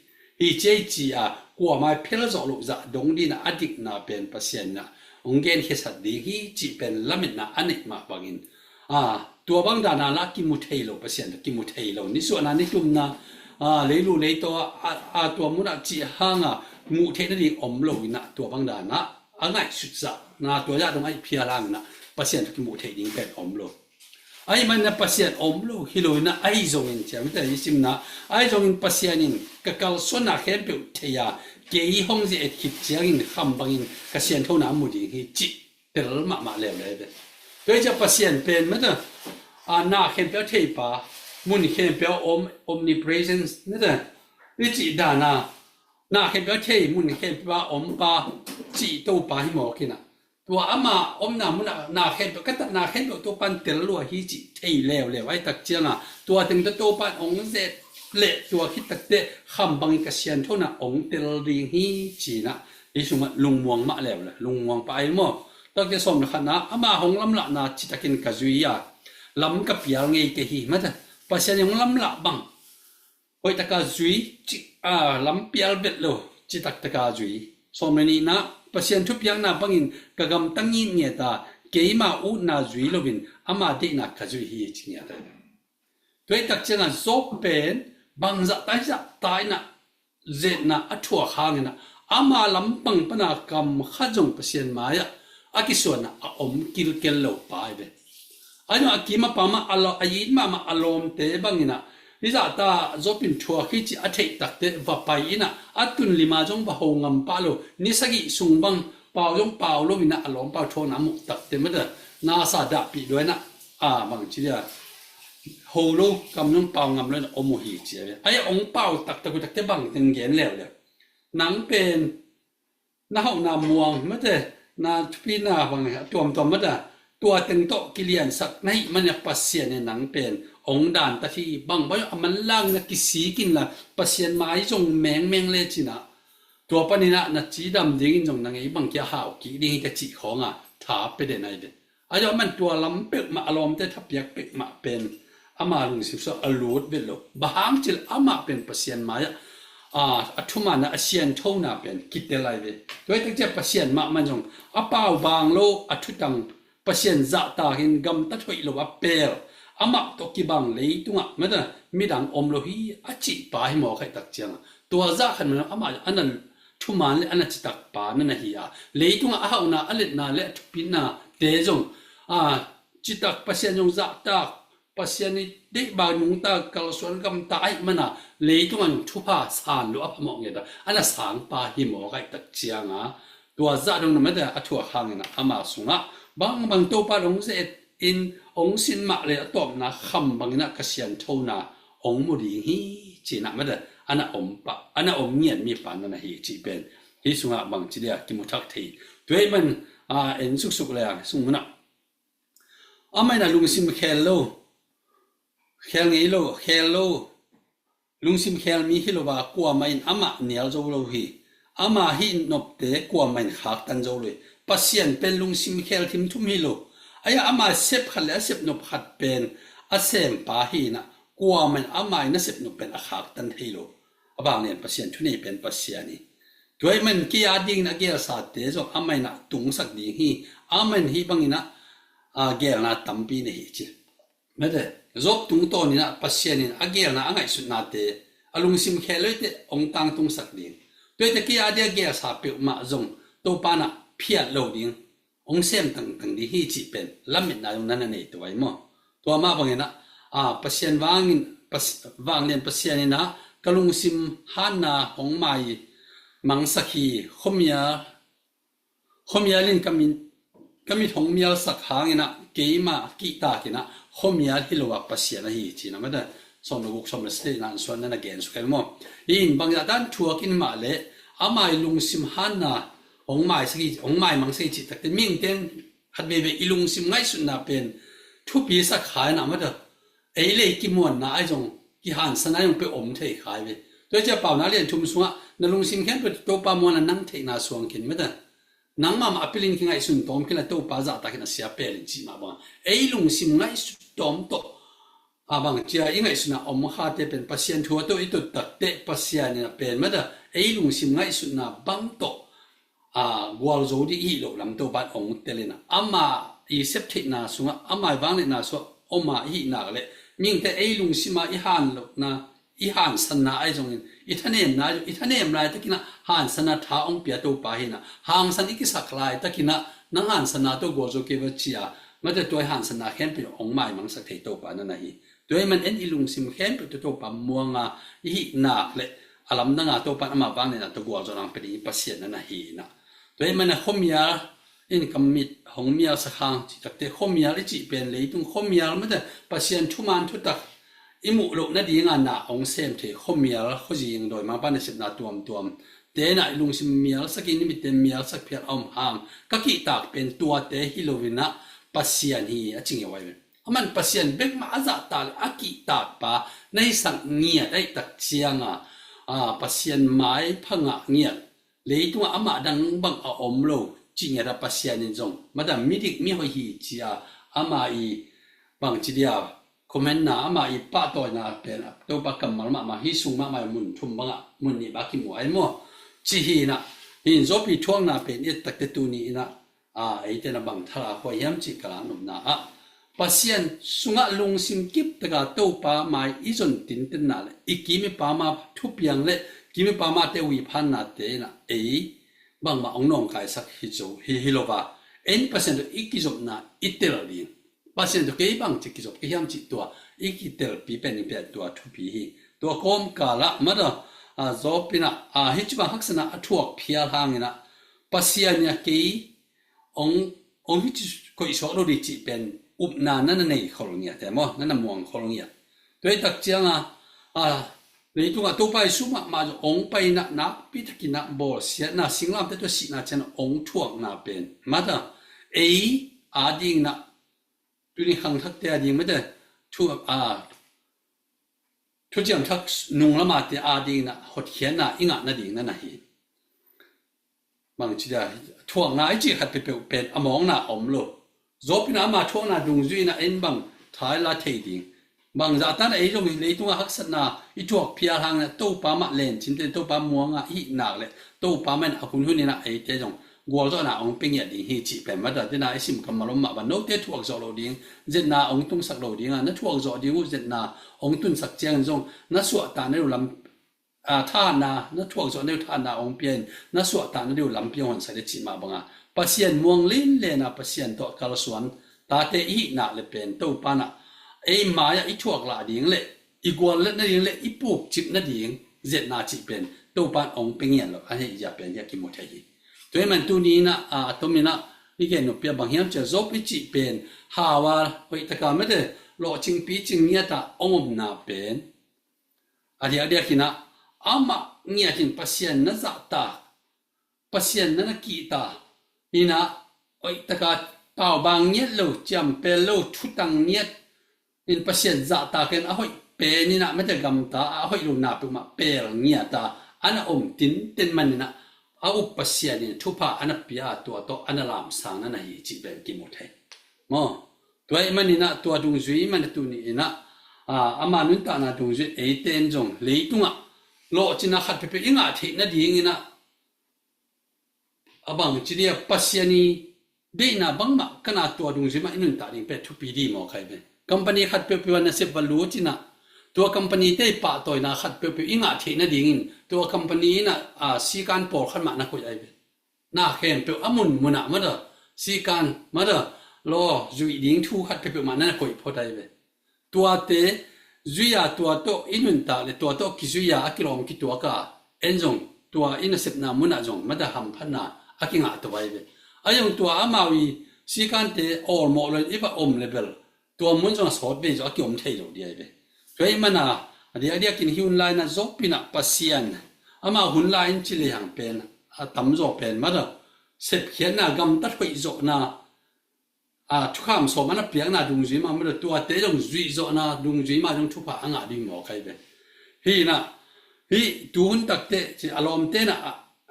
ฮิเจจีอะกลัวมาเพียลจงลุจะดงดีนะอดิกนะเป็นปัสยันนะองเกนเฮสัดดีฮิจิเป็นละมิดนะอันนี้มาบังอินตัวบางดานาละกิมุเทโลเปอร์เซ็นต์กิมุเทโลนี่ส่วนนั้นนี่ตุมนะเลยรู้เลยตัวตัวมุนะจีฮังมุเทนดีอมโลนะตัวบางดานะง่ายสุดจะนะตัวยาตรงไอ้เพียรังนะเปอร์เซ็นต์กิมุเทดิ้งเป็นอมโลไอ้มันนะเปอร์เซ็นต์อมโลฮิโลนะไอ้จงอินเจ้าไม่ได้ยิสิมนะไอ้จงอินเปอร์เซ็นต์อินก็เกาส่วนนักเห็นเปล่าเทียเกี่ยห้องจะเอ็ดคิดเจียงอินคำบางอินก็เสียนเท่านั้นมุดิ้งฮิจิเตลมาแล้วเลยโดยจะเปอร์เซ็นต์เป็นมั้ยนะน่าเห็นเปล่าเทียบมุนเห็นเปล่าomnipresence นั่นแหละวิจิดาน่าเห็นเปล่าเทียมุนเห็นเปล่าปาจิโตปาหิมอกินะตัวอามานามุน่าเห็นเปล่าก็น่าเห็นเปล่าตัวปันเตลลัวฮิจิเทียแล้วไอ้ตักเจียงตัวถึงตัวปันองเซเละตัวคิดตักเตะคำบางกระเซียนเท่านั้นองเตลดิงฮิจินะไอ้สมมติลุงมวงมาแล้วเลยลุงมวงไปมั่วตั้งแต่สมขนาอามาหงลำละนาจิตกินกะจุยาลำกับยาไงเกหิมาแต่ปัจจัยหงลำละบังโอ้ยตะกะจุยลำเปียลเบ็ดโลจิตตะกะจุยสมนี้นะปัจจัยทุบยังนาบังอินกะกำตั้งยินเนี่ยตาเกยมาอุนาจุยโลบินอามาดีนักกะจุยฮีจิเนี่ยแต่ด้วยตักเจนะโซเป็นบางจะตายนะเจนะอัฐวข้างนะอามาลำปังปนากำข้าจงปัจจัยมาอะอากิส่วนนะกิลเกลโลไปเบอันนี้อากิมาปามาอารมณ์อายิมาอารมณ์เตะบังอินะนี่จะตาจบเป็นทัวร์คิดจะอัฐิตักเตะว่าไปอินะอัตุนลิมาจงบ่หงงปาโลนิสกิสุงบังเปาจงเปาโลวินะอารมณ์เปาโทน้ำมุตักเตะไม่ได้นาซาดาปีด้วยนะบางทีเดียโฮโลกำลังเปางำเลยอโมหิเจียไอ้องเปาตักตะกุตักเตะบังถึงเย็นแล้วเลยหนังเป็นน้าหน้ามวงไม่ได้นาพี่นาบางตัวไม่ได้ตัวตึงโตกิเลียนสักในมันจะปัสเซียนในหนังเป็นองด่านตะที่บางบ่มันล่างนะกิสีกินละปัสเซียนไม้จงแมงเลจินะตัวปนินะนะจีดำดิ้งจงนังไอ้บางแกหาวกิดิ้งจะจีของถาไปเด่นไหนเด่นอาจจะมันตัวลำเป็กมาอารมณ์แต่ทับยักเป็กมาเป็นอามาลุงสิบสองอลูดเวลโลบางจิลอามาเป็นปัสเซียนไม้อัทุมานะเซียนเท่านาเป็นกิเตลัยเวด้วยตั้งแต่ปัสเซียนมามันจงอาเป้าบางโลอัทุตังปัสเซียนจะตาหินกำตัดถอยโลว่าเปลอามาตกิบังเลยตุงไม่ได้มีดังอมโลฮีอาจิปาหิมอใครตักเจียงตัวจะขันมันอามาอันนั้นทุมานเลยอันนั้นจิตักปานั่นนะฮีเลยตุงอาหานาอเล็ดนาเล็ทุปินาเตจงจิตักปัสเซียนจงจะตาปัสเซียนนี่เด็กบางมุงตากลส่วนกำตายมันเลยตุงทุพาสานหรืออัพมองเงี้ยอันนั้นสางปาหิมอใครตักเจียงตัวจะตรงนั้นไม่ได้อัฐวข้างนะอามาสุงบางตัวปาองเสดอินองสินมาเลยตบนะคำบางนะกเสียนเท่านะองมุดีฮีจีนะไม่ได้อันนั้นปะอันนั้นเงียบมีปานนั่นฮีจีเป็นฮีสุงบางจีเดียกิมุทักทีด้วยมันเอ็นสุกเลยสุงนะไม่นะลุงซิมเคลโลไงโลเคลโลลุงซิมเคลมีฮิโลว่ากลัวไม่อามาเหนียวโจโลฮีอามาฮินบเตะกลัวไม่หักตันโจเลยปัสเซียนเป็นลุงซิมเคลทิมทุมิโลไอ้อามาเซฟขัดและเซฟนบขัดเป็นอาเซมปาฮีนะกลัวมันอามาอินะเซฟนบเป็นอาหักตันฮิโลบางเนี่ยปัสเซียนทุนี่เป็นปัสเซียนี่ด้วยมันกี่อาดิ่งนะเกี่ยวสัตว์เดจอามาอินะตุงสักดิ่งฮีอามันฮีบางอินะเกี่ยวนะตั้มปีนี่ฮีจิไม่ได้จบตุงโตนี่นะปัสเซียนี่เกี่ยวนะง่ายสุดนาเตอลุงซิมเคลเลยเตองตังตุงสักดิ่งด้วยแต่กี่อาเดียเกี่ยวสัตว์เปล่ามาจงตัวปานะเพียรโลดิ่งองเซมตั้งดีฮีจิเป็นลำมิดนายองนั้นนี่ตัวไอ้หมอตัวมาบางอย่างนะปัสเซียนวางเรียนปัสเซียนนี่นะกลุงซิมฮันนาของไม้มังสักฮีขมยาลินกมิทงมียสักหางนะเกี่ยมากีตากินะขมยาฮิโลวักปัสเซียนฮีจินะไม่ได้สมลูกสมสตินั่นส่วนนั้นเกณฑ์สุขหมออินบางอย่างด้านทัวกินมาเลยอาไม้ลุงซิมฮันนาองไม้สักองไม้มังสักจิตแต่มิ่งเต้น หัดเบอีลุงซิมง่ายสุดน่ะเป็นทุปีสักขายน่ะมะเด้อไอ้เลยกิมวนน่ะไอ้จงกิหันสนายงไปอมเทขายเวโดยจะเป่าน่ะเรียนชุมสุงะนลุงซิมแค่ไปโตปามวนนั่งเทน่ะสวงกินมะเด้อนังมาอปิลินกิง่ายสุดตอมกินละโตปาซะตะกิน่ะเสียเปลินจิมาบังไอ้ลุงซิมง่ายสุดตอมโตบางทียังไงสุนะอมขาเตเป็นปัสยันทัวโตอิตุตัดเตปัสยันเนี่ยเป็นมะเด้อไอ้ลุงซิมง่ายสุนะบังโตกวาลโจดีอีโลลำโตบัดองเตเลนะอามาอีเซปตินาสุงะอามาบังเลนะสุอมาอีนาเลมิงแต่ไอ้ลุงซิมาอีฮันโลนะอีฮันสนะไอ้จงอีทะเนมนะอีทะเนมลายตะกินะฮันสนะท้าองเปียโตปาหินะฮังสันอีกิสักลายตะกินะนังฮันสนะโตกวาลโจเกวจิอามะเด้อตัวฮันสนะแค่เป็นองไม้มังสักเทโตปานั่นน่ะฮีด้วยมันอีลุงซิมแค่เป็นโตปามัวงาอีนาเลอลัมนังอาโตปาอามาบังเลนะโตกวาลโจนังเป็นอีปัสยันนั่นน่ะฮีนะด้วยมันขมียาอินกำมิดหงมียาสักครั้งจากเตขมียาลิจิเป็นเลยตุงขมียาไม่ได้ปัสยันทุมันทุตักอิมุโลนั่นดีงานน่ะองเซมเทขมียาเขาจีงโดยมาบ้านในสิบนาตัวมเตน่ะลุงสิมียาสักอินมิเตมียาสักเพียรอมหางก็กีตากเป็นตัวเตฮิโลวินะปัสยันฮีจริงเอาไว้มันปัสยันเบกมาอาซาตาลอากีตากปะในสังเงียได้ตักเชียงปัสยันไม้พังเงียเลยตัวอามาดังบังอมโลจริงๆปัสยันนี่จงมาดามมิดิกมีหัวหีจีอามาอีบางจีเดียคอมเมนต์นะอามาอีป้าตัวน่ะเป็นตัวปากกำมัลมาฮิซุงมามุนทุ่มบังมุนนี่บักกิมัวไอ้โมจีฮีนะหินโซปีช่วงน่ะเป็นอีตักเตตูนี่นะไอ้เจนะบังทาราหัวยามจีกลานุนะปัสยันสุงะลุงซิมกิบตะกาตัวป้ามาอีจนตินตินน่ะเลยอีกิมีป้ามาทุบยังเลยกิมีป้ามาเตวิพันน่ะเตนะบางมาองน้องกายสักฮิโลวาN% อีกิจบน่ะอิเตลลี%เกี่ยบางจิกิจบเกี่ยมจิตัวอีกิเตลปีเป็นเป็นตัวทุปีตัวคอมกาละมาดะจอปินะฮิจิบังฮักษณะทั่วเพียรหางนะปัสยันเนี่ยเกี่ยองฮิจิก็อิสระดิจิเป็นอุปนานั่นในโคโลเนียแต่มั้งนั่นมวงโคโลเนียโดยตักเจียงเลยตัวตัวไปสุมาองไปนับพิธีนับบอสเสียน่ะสิ่งล่ำแต่ตัวสิ่งน่ะเช่นองทั่วน่ะเป็นมาดะอาดิงน่ะตัวนี้ขังทักเตียดิงไม่ได้ทั่วทุกอย่างทักนุ่งละมาเตียอาดิงน่ะหดเขียนน่ะอิงะนั่นดิงนั่นน่ะฮีบางทีได้ทั่วน่ะไอ้จีขัดเป็นอมองน่ะอมโลจบน่ะมาทั่วน่ะดุงจุยน่ะเอ็นบังท้ายละเทดิงบางจากนั้นไอ้ตรงนี้เลยตรงหักษณะอีจวกเพียรทางเนี่ยตู้ปามาเล่นชิ้นเดียวตู้ปามัวงะอีหนักเลยตู้ปามันอาคุณหุ่นนี่นะไอ้เจ้ากัวตัวน่ะองเป็นอย่างดีฮีจีเป็นมาแต่ที่น่ะไอ้สิมกำมาล้มมาบันโน้ตเจ้าถูกจอโลดิ้งเจน่ะองตุ้งสักโลดิ้งนั่นถูกจอดิ้งเจน่ะองตุ้งสักเจียงจงนั่นสวดตาในรูลำท่าน่ะนั่นถูกจอในท่าน่ะองเปียนนั่นสวดตาในรูลำเปียนใส่ได้จีมาบังปัสยันม่วงลิ้นเลยนะปัสยันตัวกาลสวนตาเตอีน่ะเลยเป็นตู้ปาน่ะไอ้มาอย่าอีทั่วกลาดิ่งเลยอีกวนเล่นนั่นดิ่งเลยอีปูกจิบนั่นดิ่งเจ็ดนาจิเป็นตัวปานองเป็นเงี้ยหรอกอันนี้อย่าเป็นอย่ากินหมดทีตัวมันตัวนี้นะตัวนี้นะนี่แกนุเปียบางอย่างจะจบไปจิเป็นหาว่าเฮ้ยแต่ก็ไม่ได้หล่อจริงปีจริงเนี่ยแต่องน่าเป็นอะไรกินนะอามาเนี่ยจริงปัสยันนั่นจะตาปัสยันนั่นกีตานี่นะเฮ้ยแต่ก็เป่าบางเนี่ยเราจำเป็นเราทุตังเนี่ยอินปัสยันจะตาเกินอ้อยเป็นนี่นะไม่ได้กำตาอ้อยลูนาเป็นมาเป็นเนี่ยตาอันนั้นตินมันนี่นะเอาปัสยันนี่ทุพะอันนั้นพิจารตัวโตอันนั้นลำสังนั่นไอ้จีเป็นกิมหมดเลยมั้งตัวไอ้มันนี่นะตัวดวงจุยมันตัวนี้นะอามานุนตานะดวงจุยไอ้เต็นจงเลยตุงโลจินะขัดไปอิงอาทินั่นดีงี้นะบางจีเดียปัสยันนี่เดินบางมาขนาดตัวดวงจุยมันนุนตานี่เป็นทุปีดีมั้งใครเป็นcompany khat pe pe na se balu china to company te pa toy na khat pe pe inga thina dingin to company na sikan por khan ma na ko ai be na khen pe amun muna ma da sikan ma da lo zui ding thu khat pe pe ma na ko pho dai be to te zuya to to inun ta le to ki zuya akilom ki to ka enjong to in sep na muna jong ma da ham phan na akinga to bai be ayong to amawi sikan te or mo lo iba levelตัวมุนจงสอดเบจอกิอมเทโลเดียเบโดยมันเดียกินหิวไลนะจบปินะปัสยันอามาหุ่นไลน์จิเลหังเป็นตั้มจบเป็นมาดเสพเขียนนะกำตัดไปจบนะ ทุกคำสมมันเปลี่ยนนะดุงจีมามันตัวเตจงจีโซนะดุงจีมาจงทุกผ่างาดิงหมอใครเบฮีนะฮีดูนตักเตจีอารมณ์เตนะ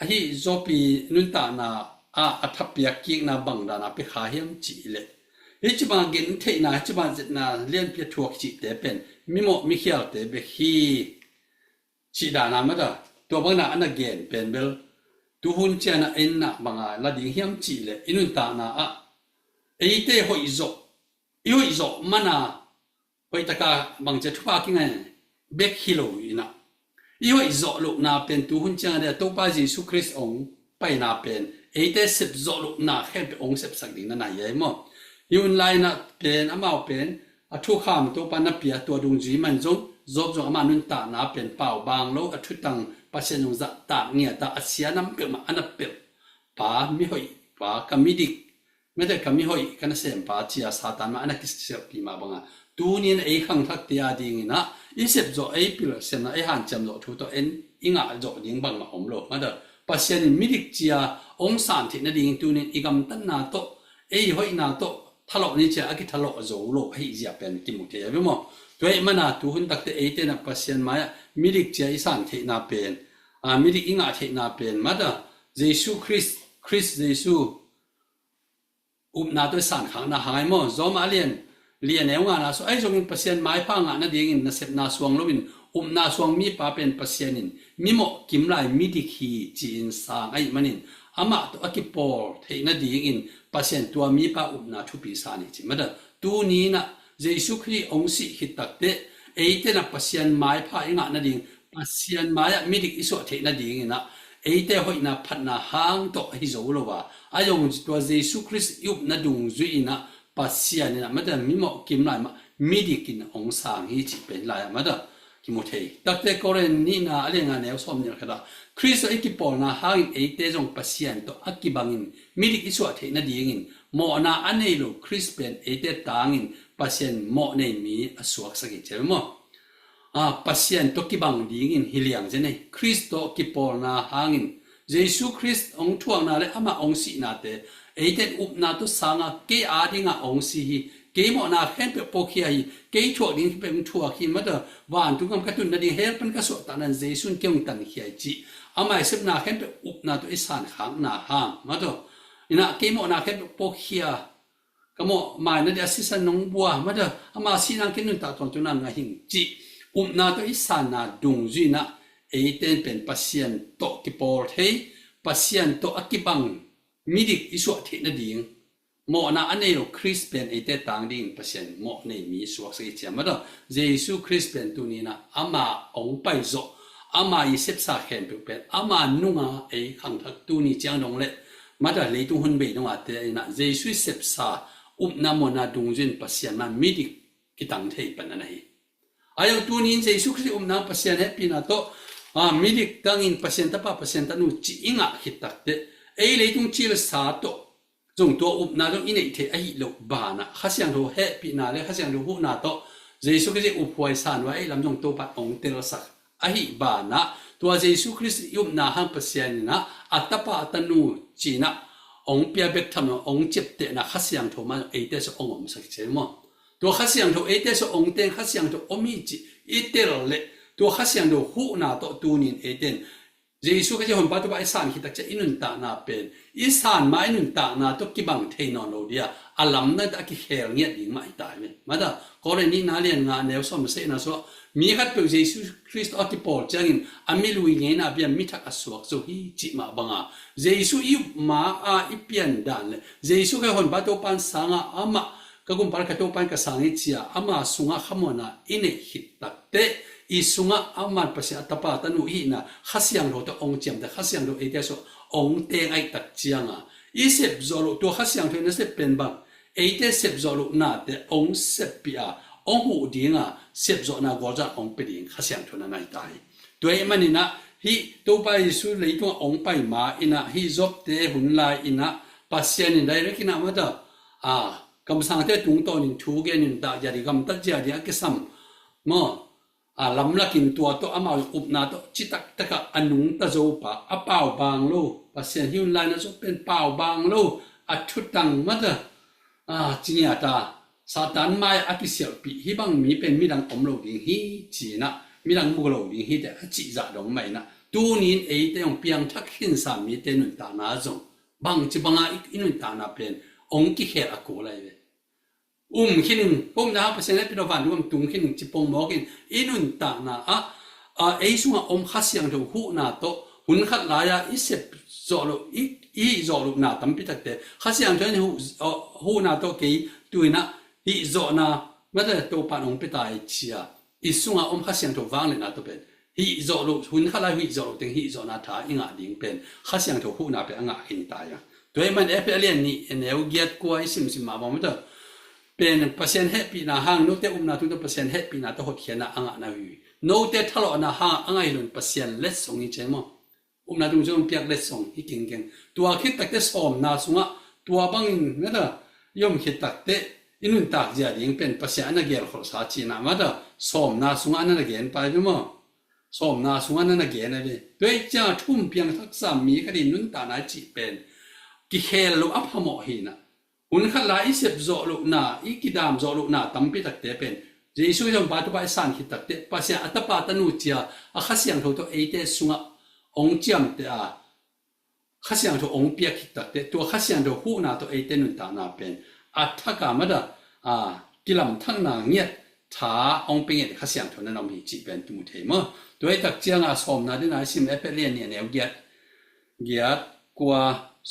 ฮีโซปีนุนตานะอัฐเปียกิงนะบังดานะไปขาเฮียมจีเลยฮีจิบางเกินเทนะจิบางจิตนะเลี้ยนเปียทัวจีเตเป็นมิโมมิเขียวเตเบฮีจีดานะมันตัวบางนะอันนั้นเกนเป็นเบลดูหุ่นเจนะเอ็นนะบางละดิ่งเฮียมจีเลยอินุนตานะเอเตหอยโซอีหอยโซมันนะหอยตะกาบางจะทุกภาคยังไงเบกฮิโลอีนะอีหอยโซลูกนาเป็นตัวหุ่นจังเดียตัวป้าจีสุคริสองไปนาเป็นเอเตสิบโซลูกนาแค่เป็นองค์สิบสักดิ่งนั่นไหนยัยมั้งยูนไลน์นะเป็นอามาเป็นทุกข้ามตัวปานับเปียตัวดวงจีมันจงจบจงอามานุนตานาเป็นเป่าบางโลทุตังปัจเจนงจะตาเนี่ยตาอาเซียน้ำเปิดมาอันนับเปิดป้าไม่หอยป้ากำมิดิกไม่ได้คำมีหอยกันเสียมปาจีอาสาตานมาอันนั้นกิเสียปีมาบังอ่ะตูนี้ไอ้ขังทักตีอาดิ่งนะอีเสพจ่อไอ้ปิลเสียมนะไอ้หันจำจ่อทุกตัวเอ็นอิงอ่ะจ่อดิ่งบังมาอมโลมาเด้อปัจเจนมิดิกจีอาองศาที่นั่นดิ่งตูนี้อีกำตันนาโตไอ้หอยนาโตทะเลาะนี่จะอากิทะเลาะจ่อโลให้จีอาเป็นกิมุเทียบมั้งตัวไอ้มันน่ะตูหุ่นตักเตไอ้เตนะปัจเจนมามิดิกจีอาอีสานที่นาเป็นมิดิกอิงอ่ะที่นาเป็นมาเด้อเยซูคริสต์เยซูนาตัวสานขังนาหายมั้งจอมาเลียนเอวงานาsoไอ้จงเป็นเปอร์เซ็นต์ไม้พังอ่ะนั่นเองน่ะเสพนาสวงลวินนาสวงมีป้าเป็นเปอร์เซ็นต์มีหมกกิมไลมีดิคีจีนสางไอ้มันนินอามาตัวอกิปอร์เทนั่นเองเปอร์เซ็นต์ตัวมีป้านาทุปีสานิจิมาเด้อตัวนี้นะเยซูคริสต์องค์สิฮิตักเตไอ้เตน่ะเปอร์เซ็นต์ไม้พังอ่ะนั่นเองเปอร์เซ็นต์ไม้มีดิอิสวะเทนั่นเองนะไอ้เตหอยน่ะพัดน่ะหางโตฮิโซโลวะอายงตัวเยซูคริสต์ยุบน่ะดุงจุยนะปัสเซียนี่นะมันจะมีหมอกกิมไลมามีดิกินองศาฮีจิเป็นไลมาเด้อกิโมเทตักเตโกเรนนี่นะอะไรงานแนวสมเนี่ยก็ได้คริสต์ไอ้กิปอนะหางไอ้เตจงปัสเซียนโตอักกิบังอินมีดิอิสวะเทน่ะดีงินหมอนะอันนี้ลูคริสต์เป็นไอ้เตตางอินปัสเซียนหมอในมีอสวกสักเจมั้งปัสเซียนโตกิบังดีงินฮิเลียงเจเนคริสต์โตกิปอนะหางอินเยซูคริสต์องค์ทวงนาเลอามาองค์สีนาเตไอเด็ดอุปนาตุสางเกอาดิงาองค์สีเกมอนาเห็นเปโปคียเกยชัวดิ้งเป็นชัวคีมาเดวานตุกำกระตุนนาดีเฮลเป็นกระสวตานันเยซูนเกี่ยงตันคียจีอามาเสพนาเห็นเปอุปนาตุอิสานขังนาหางมาเดอินะเกมอนาเห็นเปโปคียก็มอมานาเดียสิสันนงบัวมาเดอามาสีนังกินุนตาตอนจุนันงาหิงจีอุปนาตุอิสานนาดุงจีนะไอเต็นเป็นปัสเซียนโตกิปอร์เทปัสเซียนโตอักกิบังมิดิกอิสวะเทนดิ่งหมอนาอันนี้เราคริสเป็นไอเตต่างดิ่งปัสเซียนหมอในมีสวกสิเจียมาดเยซูคริสเป็นตัวนี้นะอามาองไปโซอามาอิเซปซาเข็นเป็นอามานุ่งไอขังทักตัวนี้จังดงเละมาดเลยตุงหุนเบนว่าเตนะเยซูเซปซานามนาดุงจินปัสเซียนมันมิดิกกิตังเทปันนั่นเองอายุตัวนี้เยซูคริสนาปัสเซียนเฮปีนาโตมิดิกตังอินเปอร์เซ็นต์ป้าเปอร์เซ็นต์นู้จีอิงะฮิตตักเตไอเลยตุงจีลสาโตจงตัวอุปนาต้องอินเอเทไอโลบานะข้าเสียงรู้เฮปีนาเลยข้าเสียงรู้หูนาโตเยซูคริสต์อุปไว้สานไว้ลำจงตัวปัดองเตลสักไอบานะตัวเยซูคริสต์ยุบนาหังเปอร์เซ็นต์นะอัตปะอัตนูจีนะองเปียเบกทำองเจ็บเตนะข้าเสียงรู้มาไอเตสองอมสักเจมั้งตัวข้าเสียงรู้ไอเตสองเตนข้าเสียงรู้อมิจิอิเตลเลตัวข้าเสียงรู้หูนาโตตัวนี้ไอเตนเยซูก็จะหุ่นปัจจุบันอิสานคิดจะอินุนตานาเป็นอิสานมาอินุนตานาตุกิบังเทนอนโลเดียอัลลัมนั่นตะกิเฮลเงียดิ่งมาอีตายไหมมาดากรณีน่าเรียนงานแนวสมเสนาส่วนมีขัดเปลือกเยซูคริสต์อธิปอลจังอินอามิลุยเงินอาเบียนมิทักอสวกโซฮีจิมาบังอาเยซูอิบมาอิเปียนดันเลยเยซูก็หุ่นปัจจุบันสังอามาก็กุมปาร์กตัวปันก็สังอิจีอามาสุงาขโมนาอินหิตตักเตอีสุงะอามันภาษาตะปาตันุอีนะข้าเสียงรู้ตัวองเจียมแต่ข้าเสียงรู้เอเดสองเตงไอตักเจียงอ่ะอีเสพจอลุตัวข้าเสียงรู้นั่นเสพเป็นบังเอเดเสพจอลุน่าแต่องเสพปีอ่ะองหูดิ่งอ่ะเสพจอน่ากว่าจะองไปดิ่งข้าเสียงรู้นั่นไอตายตัวเองมันนี่นะฮีตัวไปสุดเลยตัวองไปมาอินะฮีจบเตหุ่นลายอินะภาษานี่ได้เรื่องนั้นมาด้กำสังเตตุงโตนินทูเกนินตาจาริกำตัดจาริอากิสัมมอลำลักินตัวโตอามาอุปนาโตจิตักตะกะอนุงตะโจปะอาเป่าบางโลภาษาฮิวไลนะโจเป็นเป่าบางโลอัทุตังมาเต จิงยาตาซาตานไม้อภิเสียปีฮิบังมีเป็นมีดังอมโลดิงฮีจีนะมีดังมุกโลดิงฮีแต่จิจะดงไม่นะตูนี้เอเตยองเปียงทักหินสามีเตนุนตานาจงบางจิบังอินุนตานาเป็นองค์กิเขอกูเลยขินผมนะเปอร์เซ็นต์เป็นวันรวมตุงขินจิปงบอกกินอินุนตานาเอซุงอมขัสยังถูหูนาโตหุ่นขัดลายอิเสบจอลุอีจอลุนาตั้มพิทักเตขัสยังถูหูนาโตกีตุยนะอีจอนาเมื่อโตปานองไปตายเชียอิซุงอมขัสยังถูวางเลยนาโตเป็นฮีจอลุหุ่นขัดลายฮีจอลุเต็งฮีจอนาทาอิงาดิงเป็นขัสยังถูหูนาเป็นอ่างหินตายตัวมันเอฟเอเลียนนี่เนวเกียดกว่าซิมมาบอกมันเถอะเป็นเปอร์เซ็นต์เฮปีนาห้างโนเตนาทุกเปอร์เซ็นต์เฮปีนาตัวหดเขียนนะอ่างนาวิโนเตทะเลาะนาห้างอ่างไอ้ลุนเปอร์เซ็นต์เล็ดส่งนี่ใช่ไหมนาทุกจงเปียกเล็ดส่งที่เก่งตัวคิดตักเตสอมนาสุงะตัวบางนั่นเถอะย่อมคิดตักเตอินุนตักเจียดิงเป็นเปอร์เซ็นต์นั่นเกี่ยวกับสาจีนะมาเถอะสอมนาสุงะนั่นเกี่ยนไปใช่ไหมสอมนาสุงะนั่นเกี่ยนอะไรด้วยจ้าทุ่มเพียงทักษะมีคดีนุนตานาจีเป็นกิเคลอัพหมอหินะหุ่นขัดลายอิเสบโจลุนาอิกิดามโจลุนาตั้มพิตักเตเป็นเจสุยงบาตุบายสันคิตักเตปัสยาอัตปาตนุจียอาขัสยังทุกตัวเอเตสุงะองเจียมเตขัสยังทุกองเปียคิตักเตตัวขัสยังทุกหูนาตัวเอเตนุนตานาเป็นอัตถกามะดากิลัมทั้งนางเงียถ้าองเป็นเงียขัสยังทุกนั้นเรามีจีเป็นตุมุเทมะตัวไอ้ตักเจียงสอมนาดินาซิมเอเปเลียนเนี่ยแนวเกียดกว่า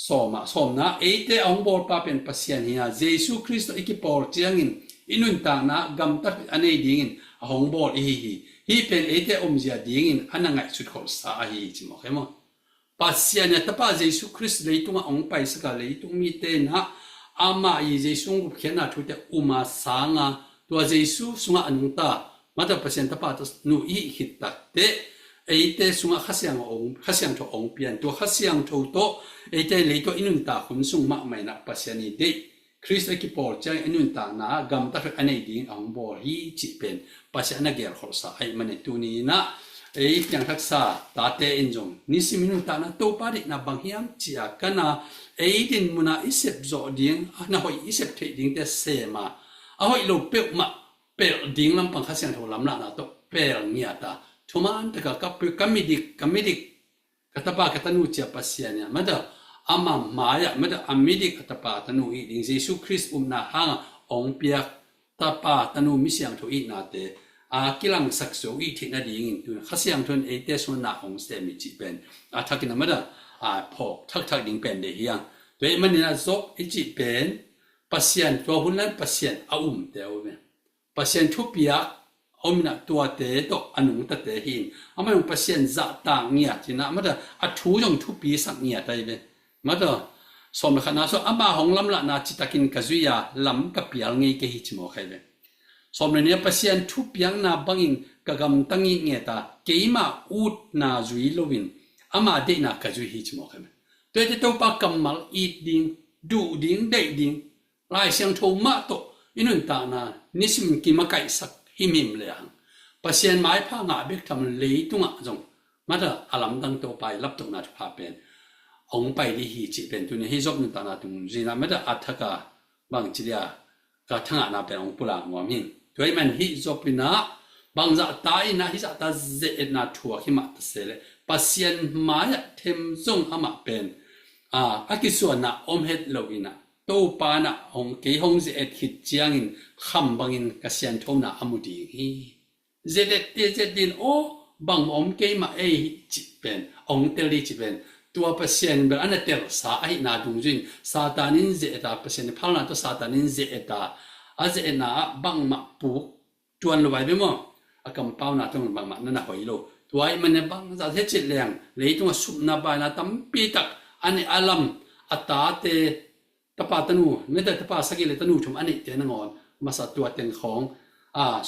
สอมนะเอเตองบอลปาเป็นปัสยานีเยซูคริสต์อิกิปอร์เจียงินอินุนตานะกำตัดอันนี้ดิ่งองบอลฮีเป็นเอเตอมเจียดิ่งอันนั้นไงสุดขอสาฮีจิมอกเห็นมั้ยปัสยานีแต่ป้าเยซูคริสต์เลยตุงองไปสกัดเลยตุงมีเตนะอามาเยซูกุเขียนนะทุกแต่อุมาสังตัวเยซูสุงะอนุตามาแต่ปัสยานีแต่ป้าตัวนูอีหิตตักเตเอเตสุงะขัสยังทุองเปลี่ยนตัวขัสยังทุโตเอเตเลยตัวอินุนตาขุนสุงมากไม่นักปัสยานีเดคริสต์กิปอร์ใจอินุนตานะกำตัดอันนี้ดิ่งองบอฮีจิเป็นปัสยานีเกลขอสาไอมันตัวนี้นะเอยังทักษะตาเตอินจงนิสิมินุนตานะโตปารินะบางอย่างจีอากันนะเอดินมุนาอิเสบโจดิ่งนะหอยอิเสบเทดิ่งเตเสมาหอยโลเปลมาเปลดิ่งลำปังขัสยังทุลำละนะโตเปลเนียตาทุมาอันตะกับkami dik kata pa kata nu cia pasianya mada ama maya mada amidi kata pa tanu i ding Yesu Christ na hanga ong piak tapa tanu misiang tho i na te kilang sakso i thina ding tu khasiang thon e te so na ong se mi chi pen thakina mada phok thak ding pen de hiang to e manina zok i chi pen pasian to hunlan pasian te o me pasian thu piak omna tua te to anung ta te hin ama yung pasien za ta ngia china mada athu jong thu pi sak ngia tai be mada som la khana so ama hong lam la na chitakin kazuya lam ka pial ngei ke hi chimo khai be som le ne pasien thu piang na bangin kagam tangi nge ta keima ut na zui lovin ama de na kazui hi chimo khai be te to pa kamal i ding du ding dei ding lai siang tho ma to inun ta na nisim ki ma kai sak himim leang pasien mai pha nga bek tham le tunga jong mada alam dang to pai lap to na pha pen ong pai li hi chi pen tu ne hi jok nu ta na tung jina mada athaka bang chilia ka thanga na pe ong pula ngom hin toi man hi jopina bang za tai na hi za ta ze na thua hi ma ta sele pasien mai them jong ama pen akisua na om het lovina to pa na ong ke hong ze et hit chiang in kham bangin kasian thona amudi hi zedet din o bang om ke ma e chi pen ong teli chi pen tua pasien ber ana tel sa ai na dung jin satanin ze eta pasien phal na to satanin ze eta aze na bang ma pu tuan lo bai be mo akam pau na tong bang ma na hoi lo tuai man ne bang za the chit leng le tu sup na ba na tam pi tak ani alam ata teตปาตนูไม่ได้ตปาสักเลยตนูชมอันนี้เจนงอนมาสัตตัวเต็งของ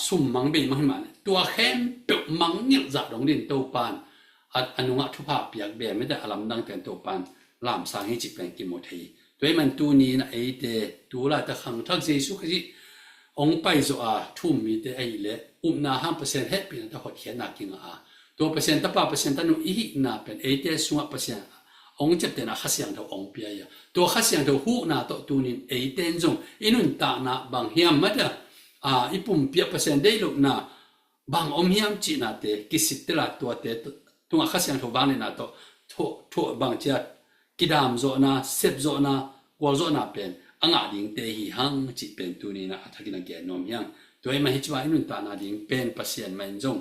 สุ่มมังเบมังหิมันตัวเข้มเปิดมังเนี่ยจัดลงดินโตปานอนุงะทุภาพเปียกเบียไม่ได้อารมณ์ดังเต็นโตปานลามสร้างให้จิตเป็นกิโมทีด้วยมันตัวนี้นะไอเดตัวละแต่ขังทักเจสุขจิองไปโซทุ่มมีแต่ไอเละนา5%เฮ็ดเป็นแต่หดเขียนนักกินตัวเปอร์เซ็นต์ตปาเปอร์เซ็นต์ตนูอีกนาเป็นไอเดสุงะเปอร์เซ็นต์ องเจ็บเตนะขัดเสียงเท่าองเปียยตัวขัดเสียงเท่าหูนาตัวตูนินเต้นจงอินุนตานะบางเฮียมมัดอีปุ่มเปียเปอร์เซ็นต์ได้ลูกนะบางอมเฮียมจีนาเตกิสิตละตัวเตตัวขัดเสียงเท่าบางนี่นะตัวทั่วบางเจ้ากิดามโซนะเซบโซนะวอลโซนะเป็นอ่างดิ่งเตหิหังจิเป็นตูนี้นะทักกินแก่นอมยังตัวไอ้มาฮิจวาอินุนตานะดิ่งเป็นเปอร์เซ็นต์มันจง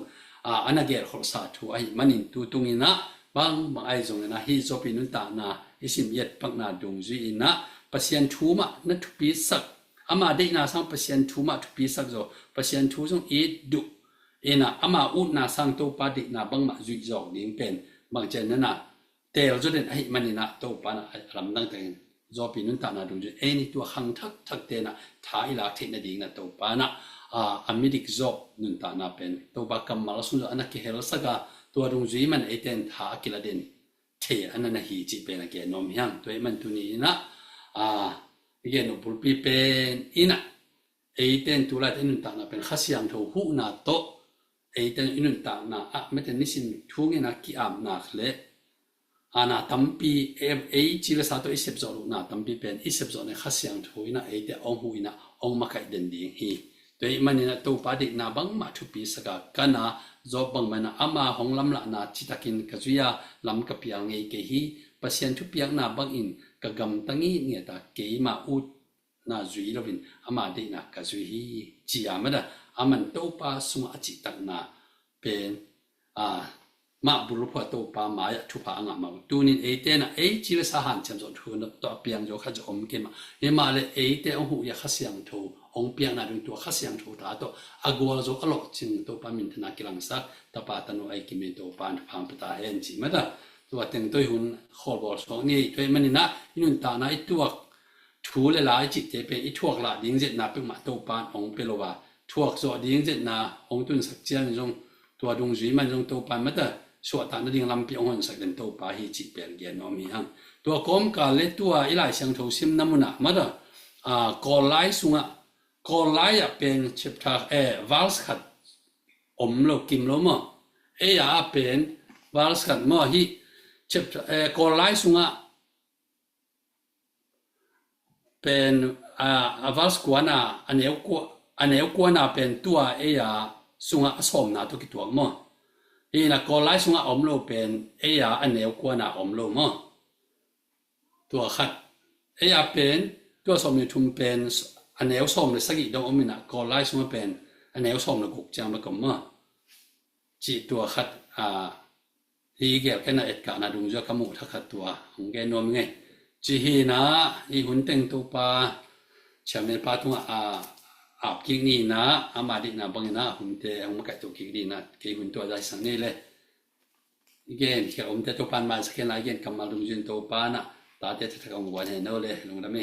อันนั้นแก่ขอสาธุไอ้มันอินตูตุงินะบางไอ้จงนะฮิโซปินุนตานะอิสิมเย็ดปักนาดงจุยนะเปอร์เซ็นต์ทูมานั่นทุปีสักอามาได้นาสังเปอร์เซ็นต์ทูมาทุปีสักโซเปอร์เซ็นต์ทูจงอีดุนะอามาอุนาสังตัวปาดินาบางมาจุยจอกดิ่งเป็นบางเจนนั่นนะเตลจุดเด่นไอ้มันนี่นะตัวปานะลำดังแต่จอปินุนตานาดงจุยนี่ตัวขังทักเตนะท้ายละเทนดิ่งนะตัวปานะอเมริกจอบนุนตานาเป็นตัวบักกัมมาลสุนอันนั้นเกเฮลสักตัวดงจุยมันเต้นท้ากิลเดนเทอันนั้นฮีจิเป็นแกนอมยังตัวมันตุนี้นะเกนอบุลปีเป็นอินะเต้นตัวละเต้นนุนตานาเป็นขัดเสียงทูหูนาโตเต้นนุนตานาไม่แต่นิสินทุ่งนักกีฬานักเล่นาตั้มปีจิเลสาตัวอิสเซปจอลุนาตั้มปีเป็นอิสเซปจอในขัดเสียงทูอินะเต้องหูอินะองมาไกเดนดีฮีตัวมันนี่นะตัวปาดินาบังมาทุปีสกากันนะจอบบังมันอามาหงลำละนาจิตากินกะจุยาลำกับยังไงเกฮีปัสยันทุปียนาบังอินกะกำตั้งนี้เนี่ยตาเกมาอุดนาจุยลวินอามาดินากะจุยฮีจีอามันดาอามันตัวปาสุงอจิตักนาเป็นมาบุรุษตัวปามายทุพางามาตูนินเตนะจิเลสาหันจำจดทุนตัวเปียงโยขจะอมเกมามาเลยเตองหูยาขเสียงทูองเปียงนาดึงตัวขัดเสียงทูตาตัวอากวลโจอลอกจิงตัวปามินทนากิลังสักตาปาตันุไอกิมิตัวปานพามปตาเฮนจิมาดาตัวเต็งตัวหุ่นขอบอกสองนี่ตัวมันนี่นะนุนตานะตัวทูเลลายจิตเจเป็นทั่วละดิ้งเจ็ดนาเป็นมาตัวปานองเปโลวาทั่วโจดิ้งเจ็ดนาองตุนสักเจียนจงตัวดงจุยมันจงตัวปานมาดาส่วนตานดิ้งลำปีองสักเดินตัวปาฮิจิเป็นเกียนอมีหังตัวกอมกาเลตัวอีหลายเสียงทูซิมน้ำมุนะมาดากอไลสุงะกอไลเป็นเชปทาวาลส์ขัดอมโลกิมโลมเป็นวาลส์ขัดมอฮีเชปกอไลสุงะเป็นวาลส์กวนาอันเอวกวนาเป็นตัวสุงะสมนาตุกิตัวมอนะกอไลสุงะอมโลเป็นอันเอวกวนาอมโลมอตัวขัดเป็นตัวสมยุทุมเป็นอันเอวสมเลยสักอีดองอมินะกอไลสุงะเป็นอันเอวสมเลยกุกจังมาก็มอจีตัวขัดที่เกี่ยวกับนาเอ็ดกานาดุงจะขมุทักขัดตัวของแกนวมไงจีฮีนะอีหุ่นเต็งตัวปาเชื่อมันปาตุงอาบกิกนี่นะอามาดินะบางนะหุ่นเตะหุ่นมาไก่ตัวกิกนี่นะเกี่ยหุ่นตัวใจสังนี่เลยอีกเกี่ยวหุ่นเตะตัวปานมาสักแค่ไหนเกี่ยกำมาดุงจินตัวปานะตาเตะทักเอาหัวเนี่ยโน่เลยลงได้ไหม